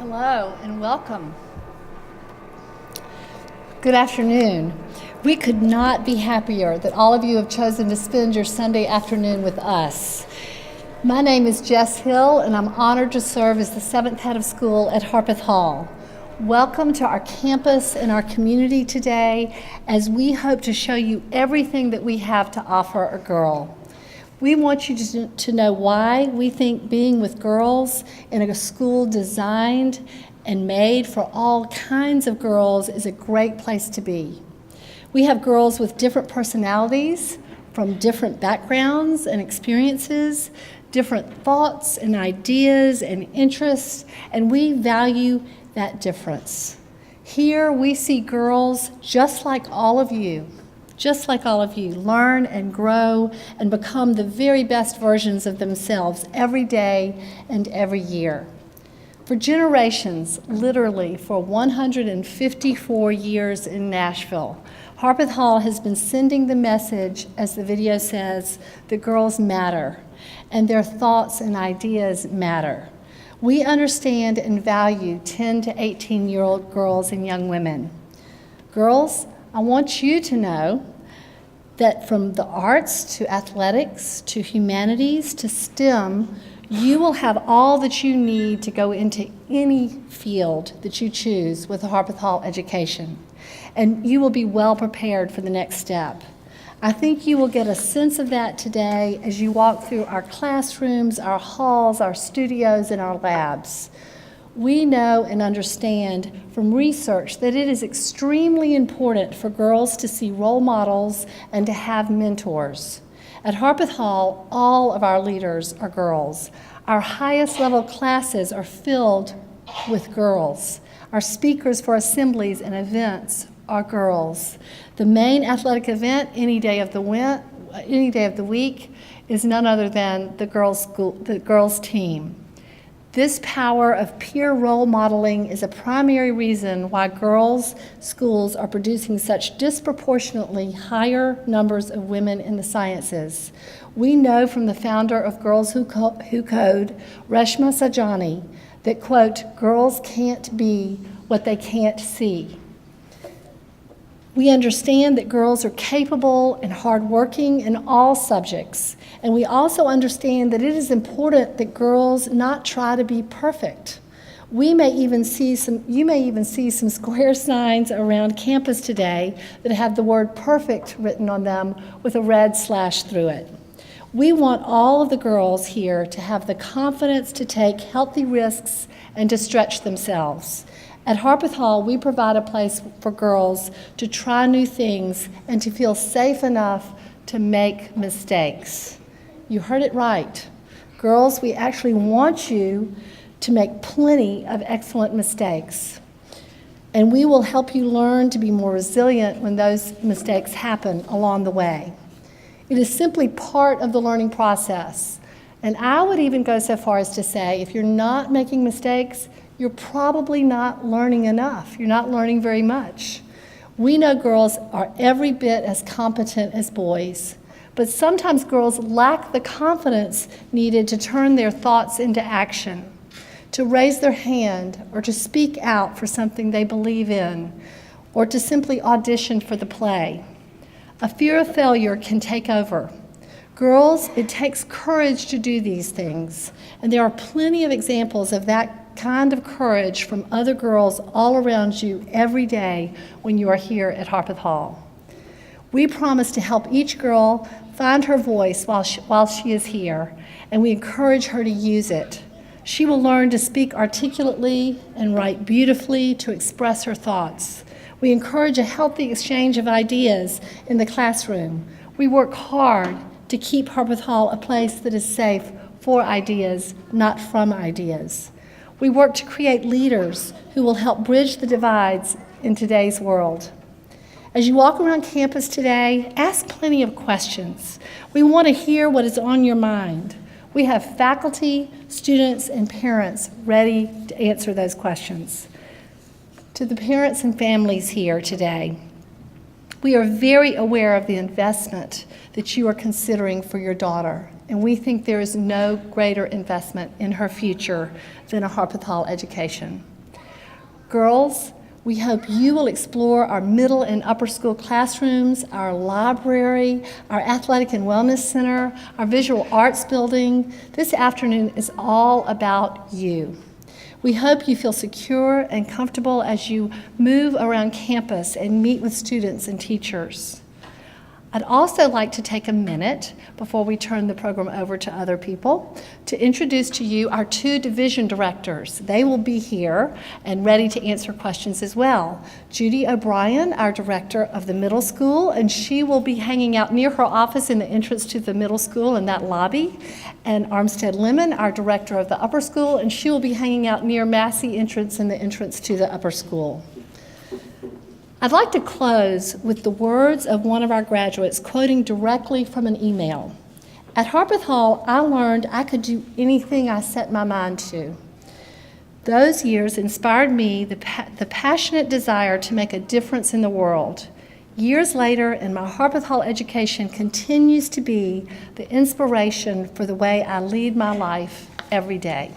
Hello and welcome. Good afternoon. We could not be happier that all of you have chosen to spend your Sunday afternoon with us. My name is Jess Hill, and I'm honored to serve as the 7th head of school at Harpeth Hall. Welcome to our campus and our community today, as we hope to show you everything that we have to offer a girl. We want you to know why we think being with girls in a school designed and made for all kinds of girls is a great place to be. We have girls with different personalities, from different backgrounds and experiences, different thoughts and ideas and interests, and we value that difference. Here we see girls just like all of you, learn and grow and become the very best versions of themselves every day and every year. For generations, literally for 154 years in Nashville, Harpeth Hall has been sending the message, as the video says, that girls matter and their thoughts and ideas matter. We understand and value 10 to 18-year-old girls and young women. Girls, I want you to know that from the arts to athletics to humanities to STEM, you will have all that you need to go into any field that you choose with a Harpeth Hall education, and you will be well prepared for the next step. I think you will get a sense of that today as you walk through our classrooms, our halls, our studios, and our labs. We know and understand from research that it is extremely important for girls to see role models and to have mentors. At Harpeth Hall, all of our leaders are girls. Our highest level classes are filled with girls. Our speakers for assemblies and events are girls. The main athletic event any day of the week is none other than the girls' team. This power of peer role modeling is a primary reason why girls' schools are producing such disproportionately higher numbers of women in the sciences. We know from the founder of Girls Who Code, Reshma Saujani, that, quote, girls can't be what they can't see. We understand that girls are capable and hardworking in all subjects, and we also understand that it is important that girls not try to be perfect. You may even see some square signs around campus today that have the word perfect written on them with a red slash through it. We want all of the girls here to have the confidence to take healthy risks and to stretch themselves. At Harpeth Hall, we provide a place for girls to try new things and to feel safe enough to make mistakes. You heard it right. Girls, we actually want you to make plenty of excellent mistakes. And we will help you learn to be more resilient when those mistakes happen along the way. It is simply part of the learning process. And I would even go so far as to say, if you're not making mistakes, you're probably not learning enough. You're not learning very much. We know girls are every bit as competent as boys, but sometimes girls lack the confidence needed to turn their thoughts into action, to raise their hand, or to speak out for something they believe in, or to simply audition for the play. A fear of failure can take over. Girls, it takes courage to do these things, and there are plenty of examples of that kind of courage from other girls all around you every day when you are here at Harpeth Hall. We promise to help each girl find her voice while she is here, and we encourage her to use it. She will learn to speak articulately and write beautifully to express her thoughts. We encourage a healthy exchange of ideas in the classroom. We work hard to keep Harpeth Hall a place that is safe for ideas, not from ideas. We work to create leaders who will help bridge the divides in today's world. As you walk around campus today, ask plenty of questions. We want to hear what is on your mind. We have faculty, students, and parents ready to answer those questions. To the parents and families here today, we are very aware of the investment that you are considering for your daughter, and we think there is no greater investment in her future than a Harpeth Hall education. Girls, we hope you will explore our middle and upper school classrooms, our library, our athletic and wellness center, our visual arts building. This afternoon is all about you. We hope you feel secure and comfortable as you move around campus and meet with students and teachers. I'd also like to take a minute before we turn the program over to other people to introduce to you our 2 division directors. They will be here and ready to answer questions as well. Judy O'Brien, our director of the middle school, and she will be hanging out near her office in the entrance to the middle school in that lobby. And Armstead Lemon, our director of the upper school, and she will be hanging out near Massey entrance in the entrance to the upper school. I'd like to close with the words of one of our graduates, quoting directly from an email. At Harpeth Hall, I learned I could do anything I set my mind to. Those years inspired me the passionate desire to make a difference in the world. Years later, and my Harpeth Hall education continues to be the inspiration for the way I lead my life every day.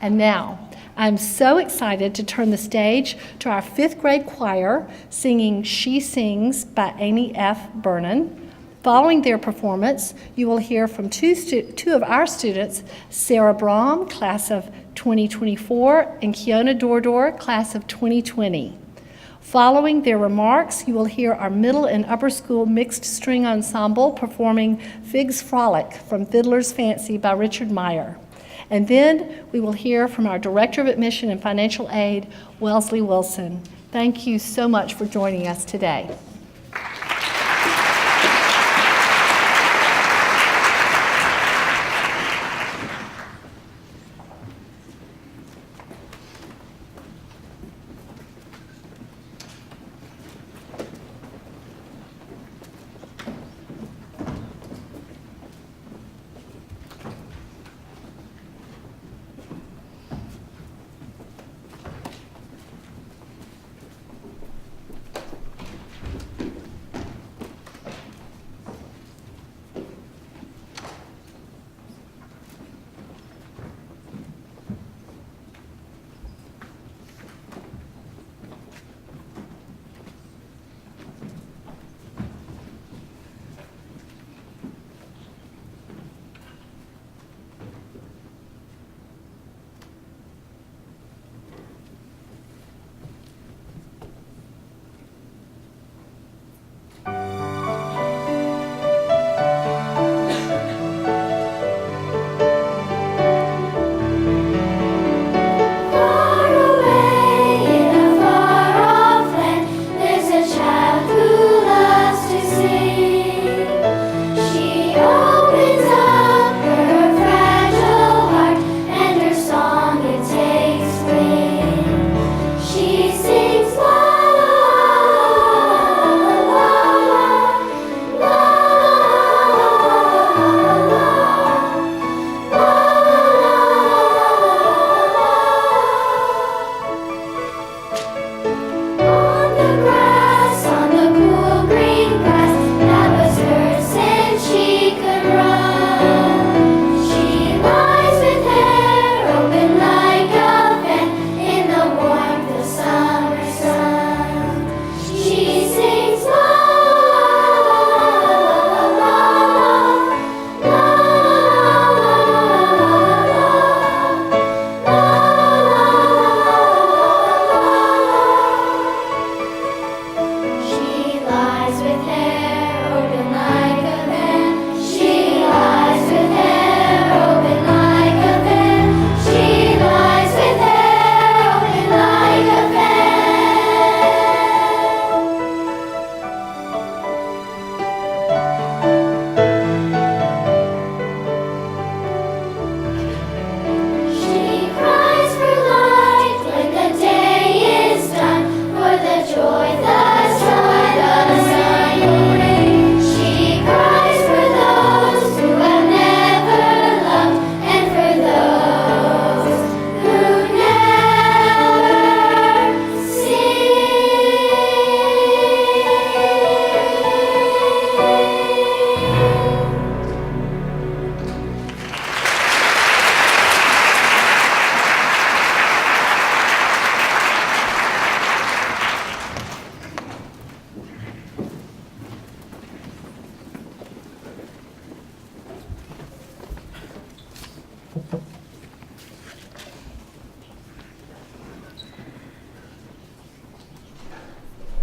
And now, I'm so excited to turn the stage to our 5th grade choir singing She Sings by Amy F. Vernon. Following their performance, you will hear from two of our students, Sarah Brahm, class of 2024, and Kiona Dordor, class of 2020. Following their remarks, you will hear our middle and upper school mixed string ensemble performing Fig's Frolic from Fiddler's Fancy by Richard Meyer. And then we will hear from our Director of Admission and Financial Aid, Wellesley Wilson. Thank you so much for joining us today.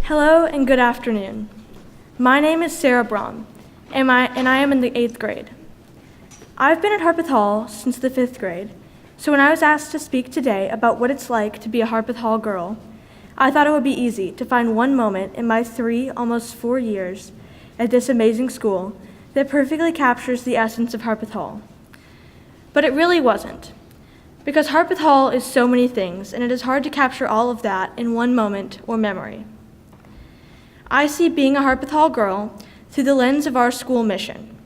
Hello and good afternoon. My name is Sarah Braun, and I am in the 8th grade. I've been at Harpeth Hall since the 5th grade, so when I was asked to speak today about what it's like to be a Harpeth Hall girl, I thought it would be easy to find one moment in my 3, almost 4 years at this amazing school that perfectly captures the essence of Harpeth Hall. But it really wasn't, because Harpeth Hall is so many things, and it is hard to capture all of that in one moment or memory. I see being a Harpeth Hall girl through the lens of our school mission: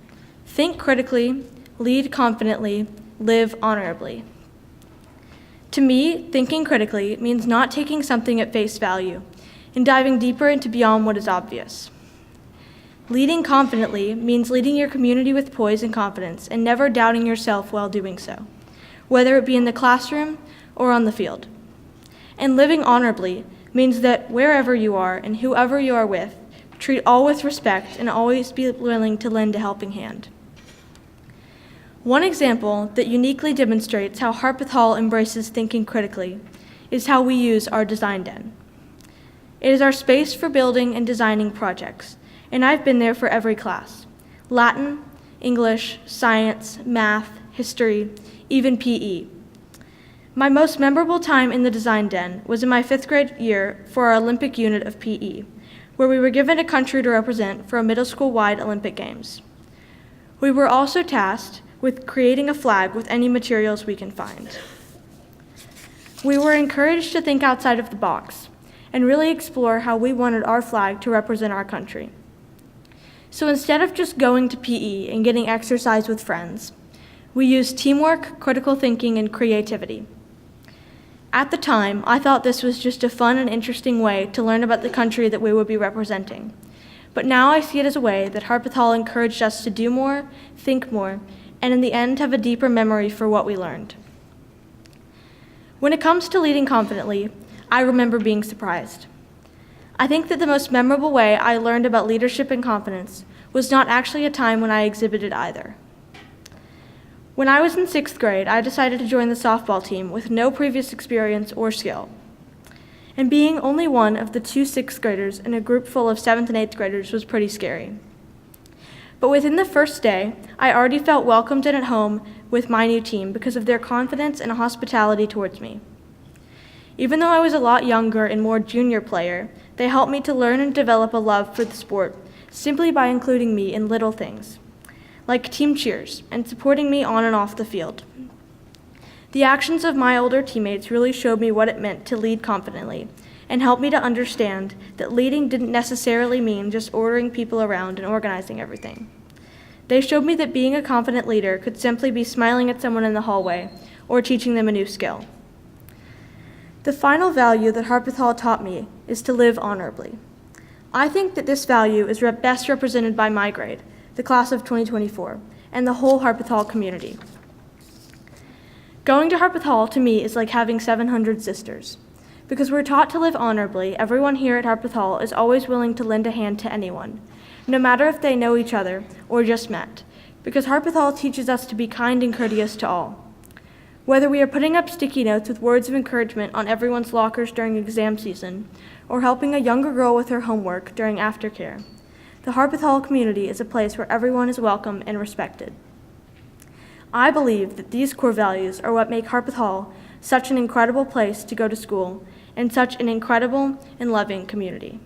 think critically, lead confidently, live honorably. To me, thinking critically means not taking something at face value and diving deeper into beyond what is obvious. Leading confidently means leading your community with poise and confidence and never doubting yourself while doing so, whether it be in the classroom or on the field. And living honorably means that wherever you are and whoever you are with, treat all with respect and always be willing to lend a helping hand. One example that uniquely demonstrates how Harpeth Hall embraces thinking critically is how we use our design den. It is our space for building and designing projects, and I've been there for every class: Latin, English, science, math, history, even PE. My most memorable time in the design den was in my 5th grade year for our Olympic unit of PE, where we were given a country to represent for a middle school-wide Olympic Games. We were also tasked with creating a flag with any materials we can find. We were encouraged to think outside of the box and really explore how we wanted our flag to represent our country. So instead of just going to PE and getting exercise with friends, we used teamwork, critical thinking, and creativity. At the time, I thought this was just a fun and interesting way to learn about the country that we would be representing. But now I see it as a way that Harpeth Hall encouraged us to do more, think more, and in the end have a deeper memory for what we learned. When it comes to leading confidently, I remember being surprised. I think that the most memorable way I learned about leadership and confidence was not actually a time when I exhibited either. When I was in 6th grade, I decided to join the softball team with no previous experience or skill. And being only one of the 2 6th graders in a group full of 7th and 8th graders was pretty scary. But within the first day, I already felt welcomed and at home with my new team because of their confidence and hospitality towards me. Even though I was a lot younger and more junior player, they helped me to learn and develop a love for the sport simply by including me in little things, like team cheers and supporting me on and off the field. The actions of my older teammates really showed me what it meant to lead confidently and helped me to understand that leading didn't necessarily mean just ordering people around and organizing everything. They showed me that being a confident leader could simply be smiling at someone in the hallway or teaching them a new skill. The final value that Harpeth Hall taught me is to live honorably. I think that this value is best represented by my grade, the class of 2024, and the whole Harpeth Hall community. Going to Harpeth Hall to me is like having 700 sisters. Because we're taught to live honorably, everyone here at Harpeth Hall is always willing to lend a hand to anyone, no matter if they know each other or just met, because Harpeth Hall teaches us to be kind and courteous to all. Whether we are putting up sticky notes with words of encouragement on everyone's lockers during exam season, or helping a younger girl with her homework during aftercare, the Harpeth Hall community is a place where everyone is welcome and respected. I believe that these core values are what make Harpeth Hall such an incredible place to go to school and such an incredible and loving community.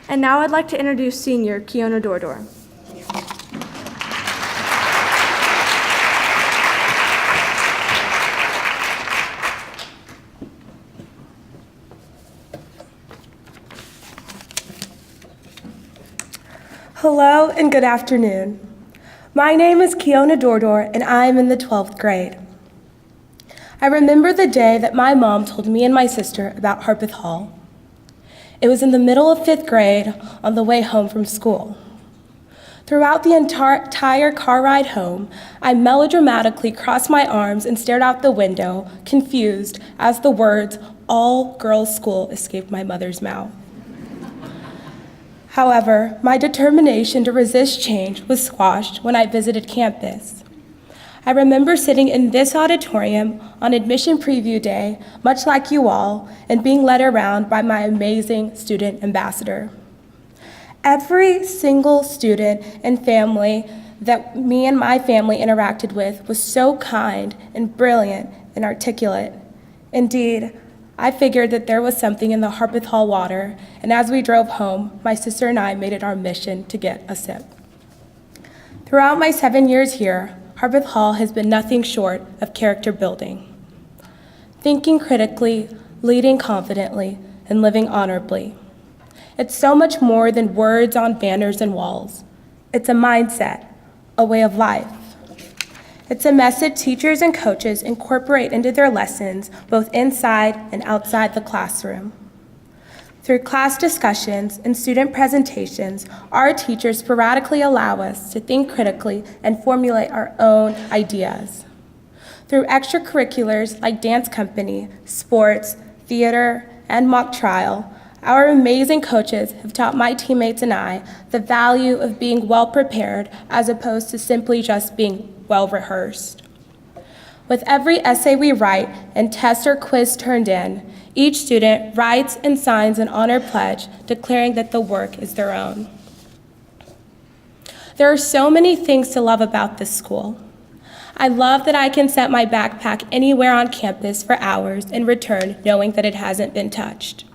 And now I'd like to introduce senior Kiona Dordor. Hello and good afternoon. My name is Kiona Dordor and I am in the 12th grade. I remember the day that my mom told me and my sister about Harpeth Hall. It was in the middle of 5th grade on the way home from school. Throughout the entire car ride home, I melodramatically crossed my arms and stared out the window, confused, as the words, "all-girls school," escaped my mother's mouth. However, my determination to resist change was squashed when I visited campus. I remember sitting in this auditorium on admission preview day, much like you all, and being led around by my amazing student ambassador. Every single student and family that me and my family interacted with was so kind and brilliant and articulate. Indeed, I figured that there was something in the Harpeth Hall water, and as we drove home, my sister and I made it our mission to get a sip. Throughout my 7 years here, Harpeth Hall has been nothing short of character building. Thinking critically, leading confidently, and living honorably. It's so much more than words on banners and walls. It's a mindset, a way of life. It's a message teachers and coaches incorporate into their lessons, both inside and outside the classroom. Through class discussions and student presentations, our teachers sporadically allow us to think critically and formulate our own ideas. Through extracurriculars like dance company, sports, theater, and mock trial, our amazing coaches have taught my teammates and I the value of being well prepared as opposed to simply just being well rehearsed. With every essay we write and test or quiz turned in, each student writes and signs an honor pledge declaring that the work is their own. There are so many things to love about this school. I love that I can set my backpack anywhere on campus for hours and return knowing that it hasn't been touched.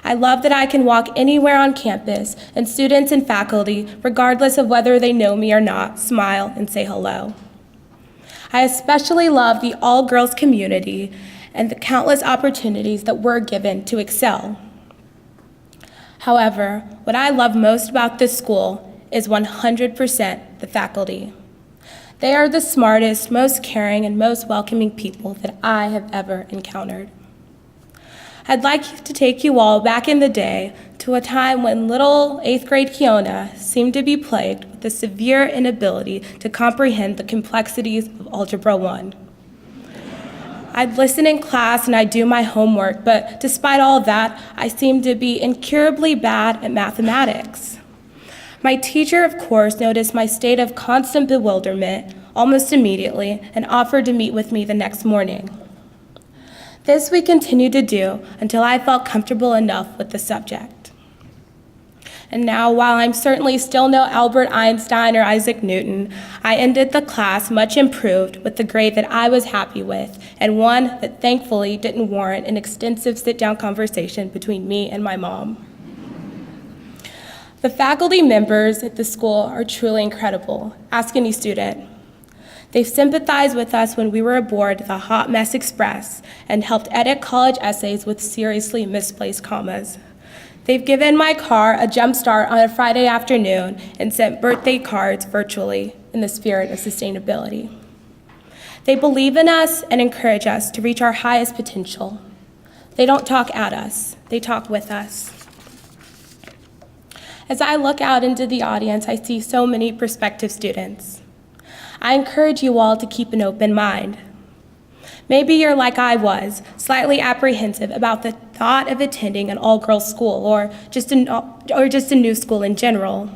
I love that I can walk anywhere on campus and students and faculty, regardless of whether they know me or not, smile and say hello. I especially love the all-girls community and the countless opportunities that we're given to excel. However, what I love most about this school is 100% the faculty. They are the smartest, most caring, and most welcoming people that I have ever encountered. I'd like to take you all back in the day to a time when little 8th grade Kiona seemed to be plagued with a severe inability to comprehend the complexities of Algebra 1. I'd listen in class and I'd do my homework, but despite all of that, I seemed to be incurably bad at mathematics. My teacher, of course, noticed my state of constant bewilderment almost immediately and offered to meet with me the next morning. This we continued to do until I felt comfortable enough with the subject. And now, while I'm certainly still no Albert Einstein or Isaac Newton, I ended the class much improved with the grade that I was happy with, and one that thankfully didn't warrant an extensive sit-down conversation between me and my mom. The faculty members at the school are truly incredible. Ask any student. They've sympathized with us when we were aboard the Hot Mess Express and helped edit college essays with seriously misplaced commas. They've given my car a jump start on a Friday afternoon and sent birthday cards virtually in the spirit of sustainability. They believe in us and encourage us to reach our highest potential. They don't talk at us, they talk with us. As I look out into the audience, I see so many prospective students. I encourage you all to keep an open mind. Maybe you're like I was, slightly apprehensive about the thought of attending an all-girls school or just a new school in general.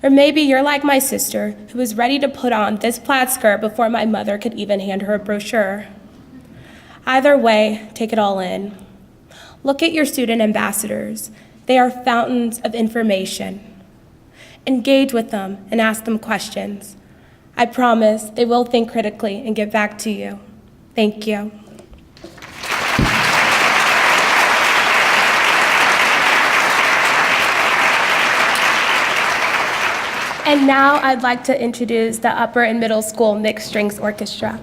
Or maybe you're like my sister, who was ready to put on this plaid skirt before my mother could even hand her a brochure. Either way, take it all in. Look at your student ambassadors. They are fountains of information. Engage with them and ask them questions. I promise they will think critically and get back to you. Thank you. And now I'd like to introduce the upper and middle school mixed strings orchestra.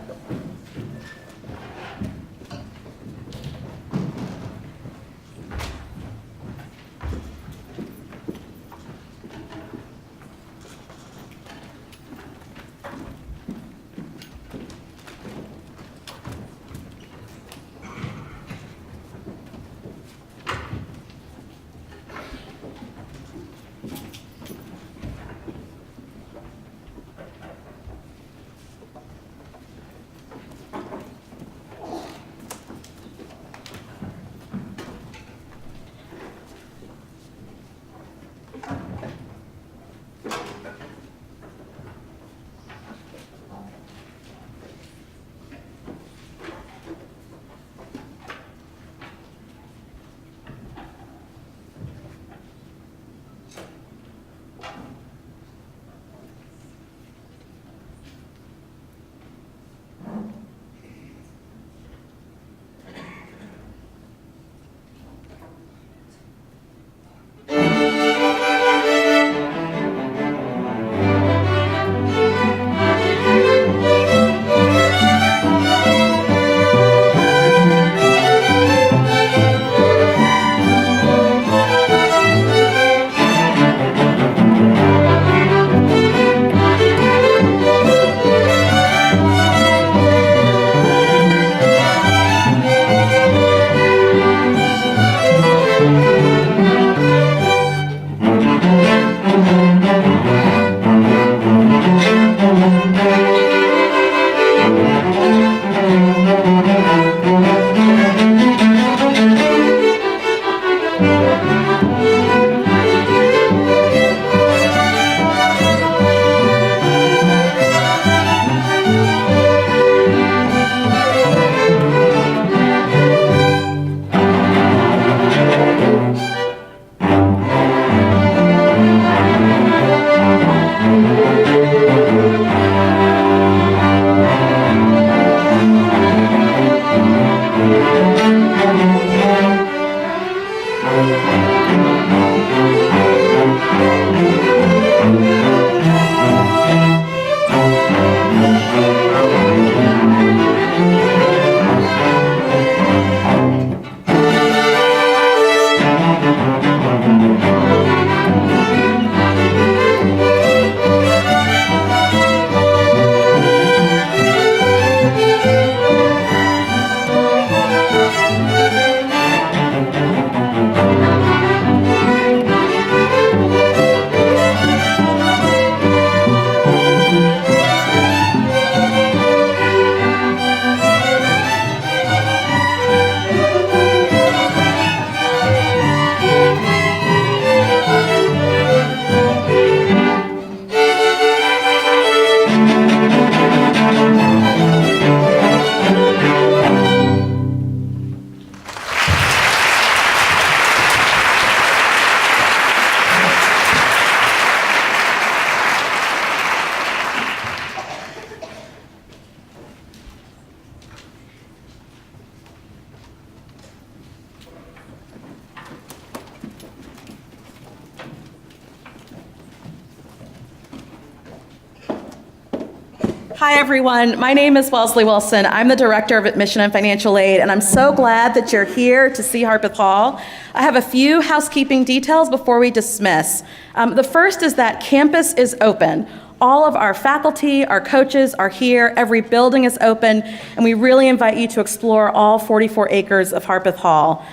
Hi, everyone. My name is Wellesley Wilson. I'm the Director of Admission and Financial Aid, and I'm so glad that you're here to see Harpeth Hall. I have a few housekeeping details before we dismiss. The first is that campus is open. All of our faculty, our coaches are here. Every building is open, and we really invite you to explore all 44 acres of Harpeth Hall.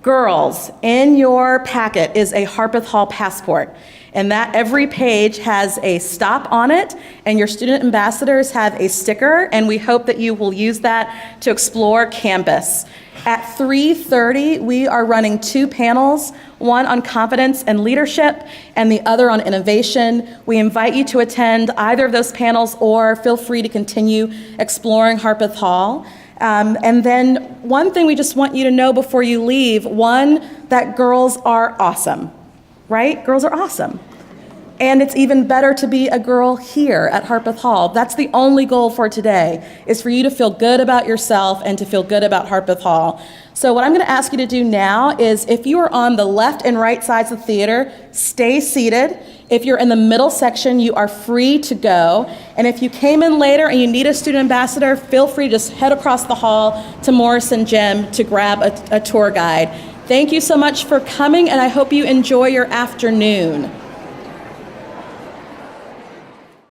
Girls, in your packet is a Harpeth Hall passport, and that every page has a stop on it, and your student ambassadors have a sticker, and we hope that you will use that to explore campus. At 3:30, we are running 2 panels, one on confidence and leadership, and the other on innovation. We invite you to attend either of those panels, or feel free to continue exploring Harpeth Hall. And then one thing we just want you to know before you leave, one, that girls are awesome, right? Girls are awesome. And it's even better to be a girl here at Harpeth Hall. That's the only goal for today, is for you to feel good about yourself and to feel good about Harpeth Hall. So what I'm going to ask you to do now is, if you are on the left and right sides of the theater, stay seated. If you're in the middle section, you are free to go. And if you came in later and you need a student ambassador, feel free to just head across the hall to Morrison Gym to grab a tour guide. Thank you so much for coming, and I hope you enjoy your afternoon.